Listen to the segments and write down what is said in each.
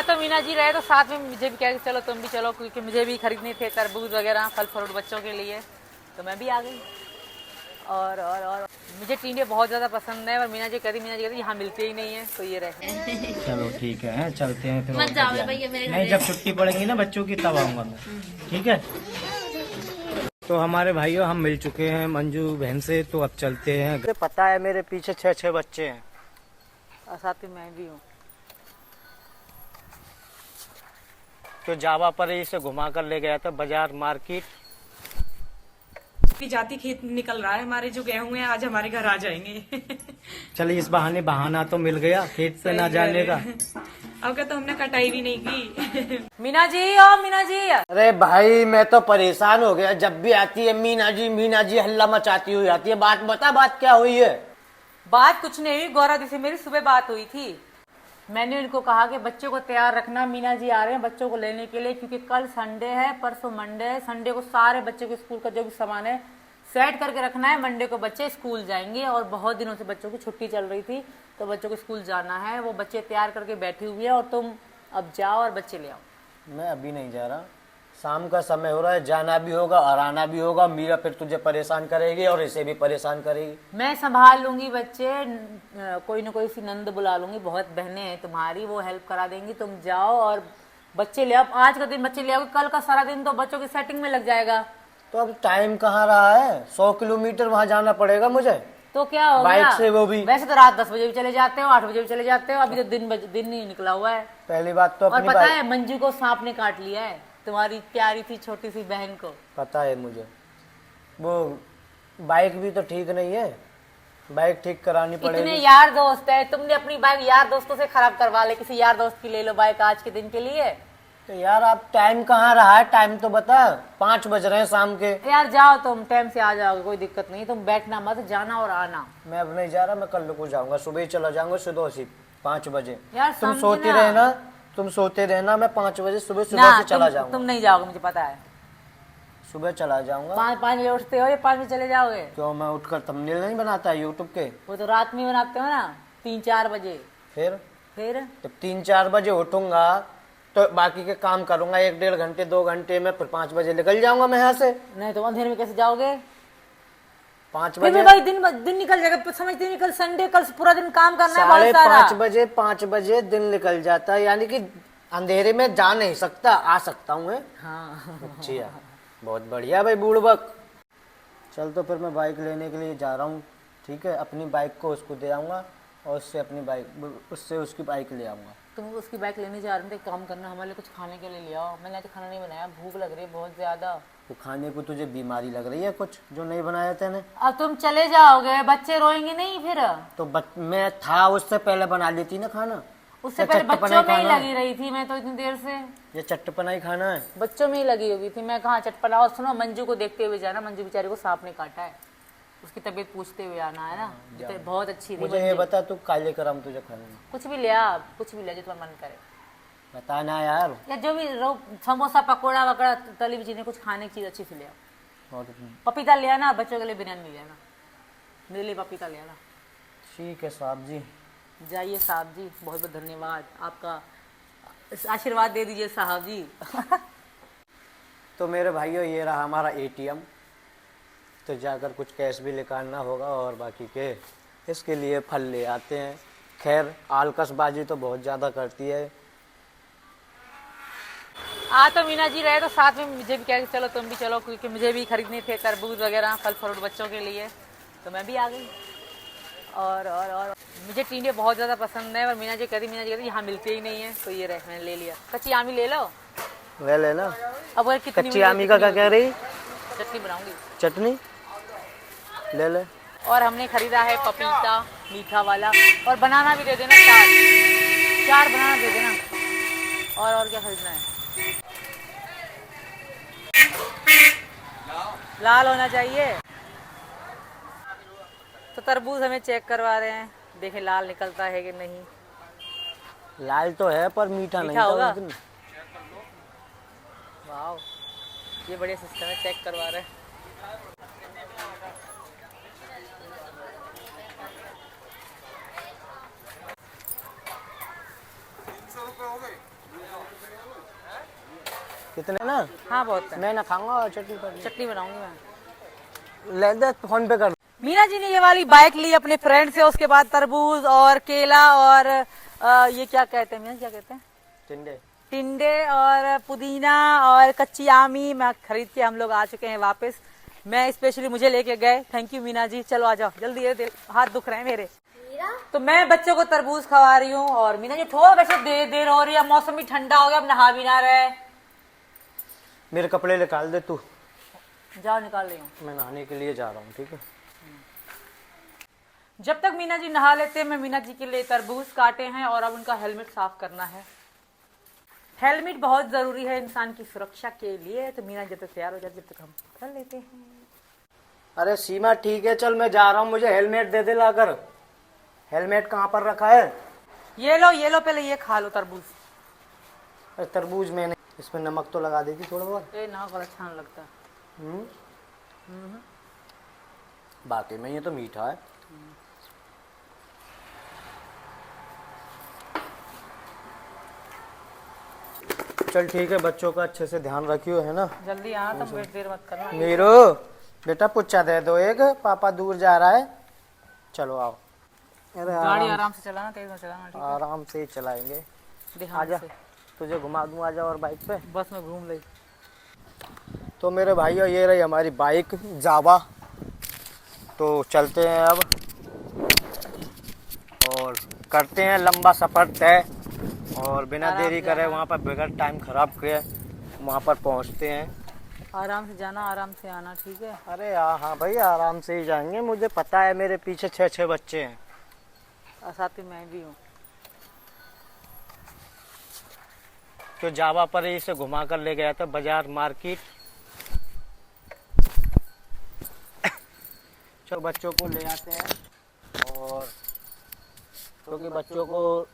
तो मीना जी रहे तो साथ में मुझे भी कहा कि चलो तुम भी चलो, क्योंकि मुझे भी खरीदने थे तरबूज वगैरह फल फ्रूट बच्चों के लिए, तो मैं भी आ गई। और मुझे टींडे बहुत ज़्यादा पसंद है, और मीना जी कहती यहाँ मिलते ही नहीं है, तो ये रहे। चलो ठीक है, चलते हैं फिर। मत और जाओ बढ़िया भैया मेरे घर। नहीं, जब छुट्टी पड़ेगी ना बच्चों की तब आऊंगा मैं। ठीक है। तो हमारे भाइयों हम मिल चुके हैं मंजू बहन से, तो अब चलते हैं। मुझे पता है मेरे पीछे 6 बच्चे हैं और साथ में मैं भी हूँ। तो जावा पर ही इसे घुमा कर ले गया था बाजार मार्केट। की जाति खेत निकल रहा है, हमारे जो गए हुए हैं आज हमारे घर आ जाएंगे। चलिए इस बहाने बहाना तो मिल गया खेत से ना जाने का। अब क्या, तो हमने कटाई भी नहीं की। मीना जी ओ मीना जी। अरे भाई मैं तो परेशान हो गया, जब भी आती है मीना जी हल्ला मचाती हुई आती है। बात बता, बात क्या हुई है? बात कुछ नहीं हुई, गौरा दी से मेरी सुबह बात हुई थी। मैंने उनको कहा कि बच्चों को तैयार रखना, मीना जी आ रहे हैं बच्चों को लेने के लिए, क्योंकि कल संडे है, परसों मंडे है। संडे को सारे बच्चों के स्कूल का जो भी सामान है सेट करके रखना है। मंडे को बच्चे स्कूल जाएंगे, और बहुत दिनों से बच्चों की छुट्टी चल रही थी, तो बच्चों को स्कूल जाना है। वो बच्चे तैयार करके बैठी हुई है, और तुम अब जाओ और बच्चे ले आओ। मैं अभी नहीं जा रहा, शाम का समय हो रहा है, जाना भी होगा और आना भी होगा। मीरा फिर तुझे परेशान करेगी और इसे भी परेशान करेगी। मैं संभाल लूंगी बच्चे, कोई ना कोई सी नंद बुला लूंगी, बहुत बहनें हैं तुम्हारी, वो हेल्प करा देंगी। तुम जाओ और बच्चे ले आओ। आज का दिन बच्चे ले आओ, कल का सारा दिन तो बच्चों की सेटिंग में लग जाएगा। तो अब टाइम कहाँ रहा है? 100 किलोमीटर वहाँ जाना पड़ेगा मुझे, तो क्या हो बाइक गया? से वो भी। वैसे तो रात 10 बजे भी चले जाते हो, 8 बजे भी चले जाते हो, अभी तो दिन नहीं निकला हुआ है। पहली बात तो और अपनी पता बाइक, है मंजू को सांप ने काट लिया है, तुम्हारी प्यारी सी छोटी सी बहन को। पता है मुझे। वो बाइक भी तो ठीक नहीं है, बाइक ठीक करानी इतने पड़ेगी। यार दोस्त है, तुमने अपनी बाइक यार दोस्तों से खराब करवा ले, किसी यार दोस्त की ले लो बाइक आज के दिन के लिए। तो यार आप टाइम कहाँ रहा है? टाइम तो बता, 5 बज रहे हैं शाम के। यार जाओ, तुम टाइम से आ जाओगे, कोई दिक्कत नहीं, तुम बैठना मत, जाना और आना। मैं अब नहीं जा रहा, मैं कल को जाऊंगा, सुबह ही चला जाऊंगा, सुबह से 5 बजे। यार तुम सोते समझना। रहना, तुम सोते रहना, मैं 5 बजे सुबह ना से चला तुम जाऊंगा। नहीं जाओगे, मुझे पता है। सुबह चला जाऊंगा। 5 बजे उठते हो या 5 बजे चले जाओगे? क्यों, मैं उठकर थंबनेल नहीं बनाता यूट्यूब के? वो तो रात में बनाते हो ना, 3-4 बजे। फिर तो 3-4 बजे उठूंगा तो बाकी के काम करूंगा 1-1.5 घंटे 2 घंटे में, फिर 5 बजे निकल जाऊंगा मैं यहाँ से। नहीं तो अंधेरे में कैसे जाओगे? 5 फिर भी बजे, भाई दिन निकल जाएगा, समझते नहीं, कल संडे, कल पूरा दिन काम करना है बहुत सारा। 5 बजे दिन निकल जाता है, यानी कि अंधेरे में जा नहीं सकता, आ सकता हूँ मैं। हाँ। अच्छा, बहुत बढ़िया भाई बूढ़बक। चल तो फिर मैं बाइक लेने के लिए जा रहा हूँ। ठीक है, अपनी बाइक को उसको दे आऊँगा और उससे उसकी बाइक ले आऊँगा। तुम उसकी बाइक लेने जा रहे थे, काम करना, हमारे लिए कुछ खाने के लिए ले आओ। मैंने आज खाना नहीं बनाया, भूख लग रही है बहुत ज्यादा। तो खाने को तुझे बीमारी लग रही है कुछ जो नहीं बनाया तेने? अब तुम चले जाओगे, बच्चे रोएंगे नहीं फिर? तो मैं था उससे पहले बना लेती ना खाना। उससे या पहले चटपटा बच्चों में ही खाना है? लगी रही थी मैं तो इतनी देर से। ये चटपना ही खाना है? बच्चों में ही लगी हुई थी मैं, कहाँ चटपटा। और सुनो, मंजू को देखते हुए जाना, मंजू बेचारी को सांप ने काटा है, उसकी तबीयत पूछते हुए आना है ना। तो बहुत अच्छी थी मुझे ये मंजू। बता, तू काले कराम तुझे खाने में? कुछ भी ले आ, कुछ भी ले जो तुम्हारा मन करे, बताना यार। या जो भी समोसा पकोड़ा वकड़ा तली चीजें, कुछ खाने की चीज अच्छी सी ले आओ। और पपीता ले आना, बच्चों के लिए बिरयानी ले आना, मेरे लिए पपीता ले आना। ठीक है साहब जी। जाइए साहब जी, बहुत बहुत धन्यवाद आपका, आशीर्वाद दे दीजिए साहब जी। तो मेरे भाइयों, ये रहा हमारा एटीएम। तो जाकर कुछ कैश भी निकालना होगा, और बाकी के इसके लिए फल ले आते हैं। खैर आलकसबाजी तो बहुत ज़्यादा करती है। तो मीना जी रहे तो साथ में मुझे भी कहा कि चलो तुम भी चलो, क्योंकि मुझे भी खरीदने थे तरबूज वगैरह फल फ्रूट बच्चों के लिए, तो मैं भी आ गई। और मुझे टींडे बहुत ज़्यादा पसंद है, और मीना जी कहती यहाँ मिलते ही नहीं है, तो ये रहे, मैंने ले लिया। कच्ची आमी ले लो, ले लेना। अब अगर कितनी कच्ची आमी का क्या कह रही? चटनी बनाऊंगी। चटनी ले ले। और हमने खरीदा है पपीता मीठा वाला, और बनाना भी दे देना, 4 बनाना दे देना। और क्या खरीदना है? लाल होना चाहिए। तो तरबूज हमें चेक करवा रहे हैं, देखें लाल निकलता है कि नहीं। लाल तो है पर मीठा नहीं होगा। था। वाह, ये बढ़िया सिस्टम है, चेक करवा रहे हैं। कितने ना? हाँ बहुत है। मैं ना खाऊंगा और चटनी पर चटनी बनाऊंगी मैं। ले दे, फोन पे कर। मीना जी ने ये वाली बाइक ली अपने फ्रेंड से, उसके बाद तरबूज और केला और ये क्या कहते हैं मीना जी, क्या कहते हैं, टिंडे। टिंडे और पुदीना और कच्ची आमी मैं खरीद के हम लोग आ चुके हैं वापस। मैं स्पेशली मुझे लेके गए। Thank you Meena ji. चलो आ जाओ जल्दी, ये हाथ दुख रहे हैं मेरे। तो मैं बच्चों को तरबूज खवा रही हूँ और मीना जी थोड़ा वैसे देर हो रही है, मौसम भी ठंडा हो गया, अब नहा भी ना रहे। मेरे कपड़े निकाल दे तू। जाओ निकाल रही हूँ। मैं नहाने के लिए जा रहा हूँ, ठीक है। जब तक मीना जी नहा लेते हैं मैं मीना जी के लिए तरबूज काटे हैं और अब उनका हेलमेट साफ करना है। हेलमेट बहुत जरूरी है इंसान की सुरक्षा के लिए। तो मीना जब तक तैयार हो जाए जब तक हम कर लेते हैं। अरे सीमा ठीक है, चल मैं जा रहा हूँ, मुझे हेलमेट दे दे लाकर। हेलमेट कहाँ पर रखा है? ये लो पहले ये खा लो तरबूज। अरे तरबूज मैंने इसमें नमक तो लगा देती थोड़ा बहुत। ये ना और अच्छा नहीं लगता। बाकी में ये तो मीठा है। चल ठीक है, बच्चों का अच्छे से ध्यान रखियो, है ना। जल्दी आना, तुम वेट देर मत करना। नीरू बेटा पुच्चा दे दो एक, पापा दूर जा रहा है। चलो आओ। अरे गाड़ी आराम से चलाना, तेज मत चलाना, ठीक है? आराम से ही चलाएंगे। ध्यान आजा, से। तुझे घुमा दूं, आजा। और बाइक पे बस में घूम ले। तो मेरे भाइयों ये रही हमारी बाइक जावा। तो चलते हैं अब और करते हैं लंबा सफ़र तय, और बिना देरी करे वहाँ पर बगैर टाइम खराब किए वहाँ पर पहुँचते हैं। आराम से जाना, आराम से आना, ठीक है? अरे हाँ भाई, आराम से ही जाएंगे। मुझे पता है मेरे पीछे 6 बच्चे हैं और साथ ही मैं भी हूँ। तो जावा पर ही इसे घुमा कर ले गया था बाजार मार्केट। तो बच्चों को ले आते हैं, और क्योंकि बच्चों को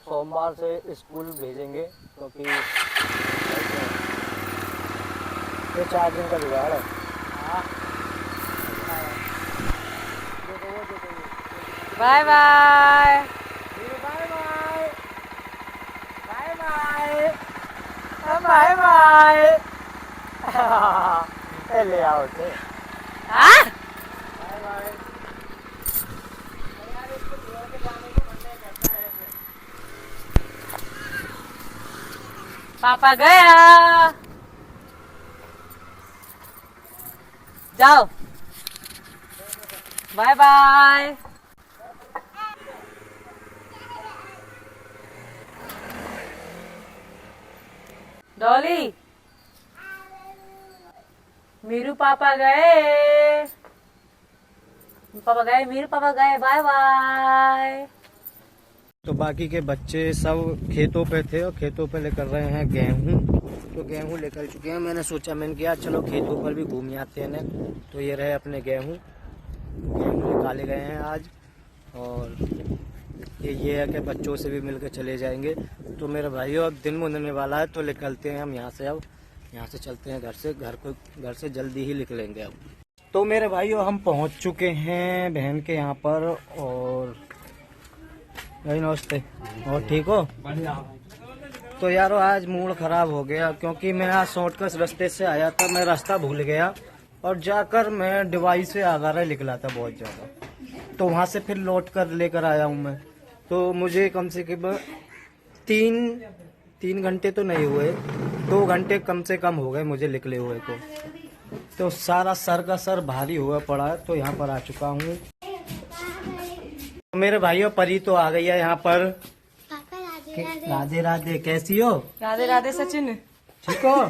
सोमवार से स्कूल भेजेंगे, क्योंकि ये 4 दिन का जुगाड़ है। Bye bye. Bye bye. ले आओ थे। पापा गया। जाओ, बाय बाय। डॉली, मीरू पापा गए, मीरू पापा गए, बाय बाय। तो बाकी के बच्चे सब खेतों पे थे और खेतों पे लेकर रहे हैं गेहूं। तो गेहूं लेकर चुके हैं। मैंने सोचा, मैंने किया चलो खेतों पर भी घूम आते हैं ना। तो ये रहे अपने गेहूं निकाले गए हैं आज, और ये है कि बच्चों से भी मिलकर चले जाएंगे। तो मेरे भाइयों अब दिन मुनने वाला है, तो निकलते हैं हम यहाँ से। अब यहाँ से चलते हैं घर से जल्दी ही निकलेंगे अब। तो मेरे भाइयों हम पहुँच चुके हैं बहन के यहाँ पर, और नमस्ते। और ठीक हो? तो यारो आज मूड खराब हो गया, क्योंकि मैं आज शॉर्टकट रास्ते से आया था, मैं रास्ता भूल गया और जाकर मैं डिवाइस से आगरा निकला था बहुत ज़्यादा। तो वहाँ से फिर लौट कर लेकर आया हूँ मैं। तो मुझे कम से कम 3 घंटे तो नहीं हुए, 2 घंटे कम से कम हो गए मुझे निकले हुए को। तो सारा सर का सर भारी हुआ पड़ा है। तो यहाँ पर आ चुका हूँ। मेरे भाइयों परी तो आ गई है यहाँ पर। पापा राधे राधे। राधे राधे, कैसी हो? राधे राधे सचिन। ठीक हो?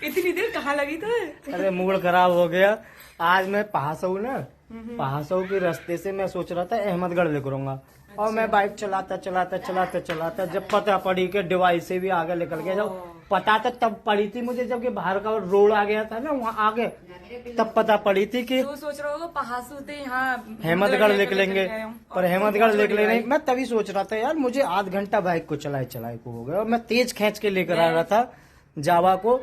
इतनी देर कहाँ लगी तो? अरे मूड खराब हो गया। आज मैं पहासऊ ना, पहासऊ के रास्ते से मैं सोच रहा था अहमदगढ़ निकलूंगा, और मैं बाइक चलाता जब पता पड़ी कि डिवाइस से भी आगे निकल गया। जब पता था तब पड़ी थी मुझे, जबकि बाहर का रोड आ गया था ना वहाँ आगे, तब पता पड़ी थी कि तो सोच रहा होगा पहासू से यहाँ अहमदगढ़ निकलेंगे, पर अहमदगढ़ निकले नहीं। मैं तभी सोच रहा था यार मुझे आध घंटा बाइक को चलाए को हो गया, और मैं तेज खींच के लेकर आ रहा था जावा को।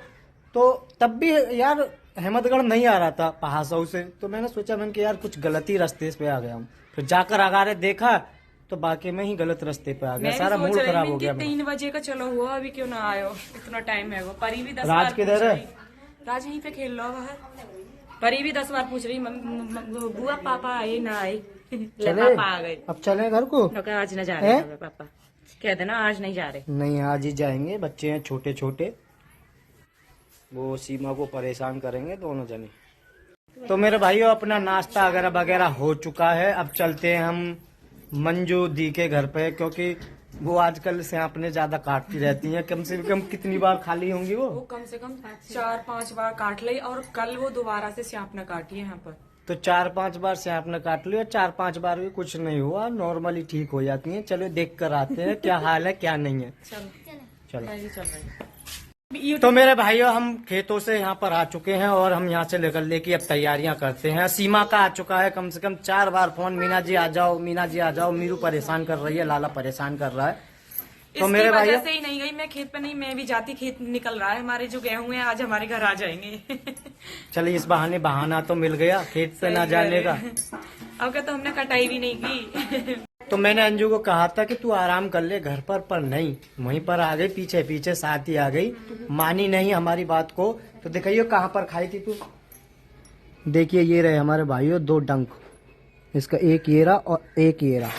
तो तब भी यार अहमदगढ़ नहीं आ रहा था पहासऊ से। तो मैंने सोचा, मैंने कि यार कुछ गलती रास्ते पे आ गया हूँ। फिर जाकर आगारे देखा तो बाकी में ही गलत रास्ते पे आ गया, मैं भी सारा सोच मूड रही खराब हूँ हो कि गया। 3 बजे का चलो हुआ, अभी क्यों ना आयो, इतना टाइम है वो। परी भी 10 राज बार किधर है? राज यहीं पे खेल लो बाहर। परी भी 10 बार पूछ रही, बुआ पापा आए ना आए। ले चले पापा आ गए। अब चले घर को? तो कहा, आज न जा रहे हैं पापा, कह देना आज नहीं जा रहे। नहीं, आज ही जाएंगे, बच्चे हैं छोटे छोटे, वो सीमा को परेशान करेंगे दोनों जने। तो मेरे भाइयों अपना नाश्ता वगैरह हो चुका है। अब चलते हैं हम मंजू दी के घर पे, क्योंकि वो आजकल से आपने ज्यादा काटती रहती हैं। कम से कम कितनी बार खाली होंगी वो? वो कम से कम 4-5 बार काट ली, और कल वो दोबारा से सांप ने काटी है यहाँ पर। तो 4-5 बार से आपने काट लिया, 4-5 बार भी कुछ नहीं हुआ, नॉर्मली ठीक हो जाती हैं। चलो देख कर आते हैं क्या हाल है क्या नहीं है। चलो मैं भी चल रही हूँ। तो मेरे भाइयों हम खेतों से यहाँ पर आ चुके हैं और हम यहाँ से निकलने की अब तैयारियां करते हैं। सीमा का आ चुका है कम से कम 4 बार फोन, मीना जी आ जाओ, मीना जी आ जाओ। मीरू परेशान कर रही है, लाला परेशान कर रहा है। तो इसकी मेरे वजह भाइयों से ही नहीं गई मैं खेत पे, नहीं मैं भी जाती, खेत निकल रहा है। हमारे जो गेहूं हैं आज हमारे घर आ जाएंगे। चलिए इस बहाना तो मिल गया खेत पे ना जाने का। अब क्या, तो हमने कटाई भी नहीं की। तो मैंने अंजू को कहा था कि तू आराम कर ले घर पर नहीं, वहीं पर आ गई, पीछे पीछे साथ ही आ गई, मानी नहीं हमारी बात को। तो दिखाइयो कहाँ पर खाई थी तू। देखिए ये रहे हमारे भाइयों 2 डंक, इसका एक ये रहा और एक ये रहा।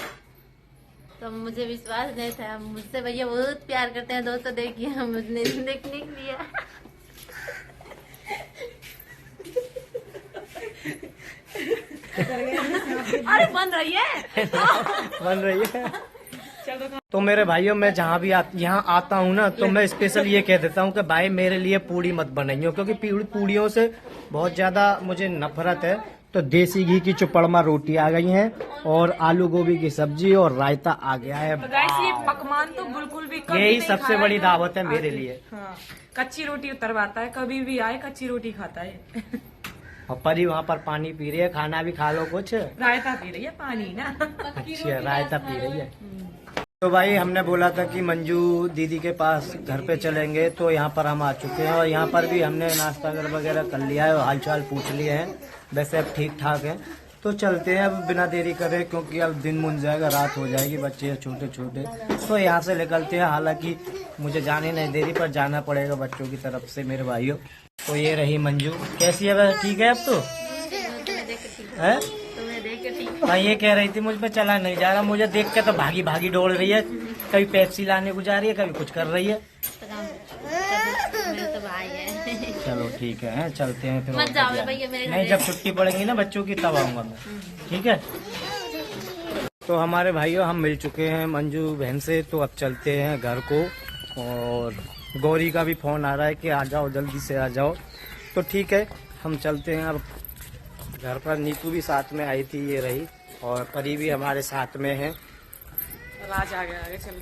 तो मुझे विश्वास नहीं था, मुझसे भैया बहुत प्यार करते हैं दोस्तों, देखिए हम उसने देखने के लिए। अरे बन रही है बन रही है। तो मेरे भाइयों मैं जहाँ भी यहाँ आता हूँ ना, तो मैं स्पेशल ये कह देता हूँ कि भाई मेरे लिए पूड़ी मत बनाइयो, क्योंकि पूड़ियों से बहुत ज्यादा मुझे नफरत है। तो देसी घी की चुपड़मा रोटी आ गई है और आलू गोभी की सब्जी और रायता आ गया है। तो गाइस ये पकवान तो बिल्कुल भी कभी यही नहीं सबसे खाया बड़ी है। दावत है मेरे लिए। हाँ, कच्ची रोटी उतरवाता है, कभी भी आए कच्ची रोटी खाता है। और परी वहाँ पर पानी पी रही है, खाना भी खा लो कुछ। रायता पी रही है, पानी ना। अच्छा रायता पी रही है। तो भाई हमने बोला था कि मंजू दीदी के पास घर पे चलेंगे, तो यहाँ पर हम आ चुके हैं और यहाँ पर भी हमने नाश्ता वगैरह कर लिया है और हालचाल पूछ लिए हैं। वैसे अब ठीक ठाक है, तो चलते हैं अब बिना देरी करे, क्योंकि अब दिन मुन जाएगा, रात हो जाएगी, बच्चे छोटे छोटे। तो यहाँ से निकलते हैं, हालांकि मुझे जाने नहीं देरी पर जाना पड़ेगा बच्चों की तरफ से मेरे भाइयों। तो ये रही मंजू, कैसी है वह? ठीक है अब तो है? हाँ ये कह रही थी मुझ पे चला नहीं जा रहा, मुझे देख के तो भागी भागी दौड़ रही है, कभी पेप्सी लाने को जा रही है, कभी कुछ कर रही है। मेरे तो भाई है। चलो ठीक है चलते हैं फिर। मत जाओ भैया मेरे घर। नहीं जब छुट्टी पड़ेगी ना बच्चों की तब आऊंगा मैं, ठीक है। तो हमारे भाइयों हम मिल चुके हैं मंजू बहन से, तो अब चलते हैं घर को। और गौरी का भी फोन आ रहा है कि आ जाओ जल्दी से आ जाओ, तो ठीक है हम चलते हैं अब घर पर। नीतू भी साथ में आई थी, ये रही, और परी भी हमारे साथ में है। राज आ गया, आगे चल।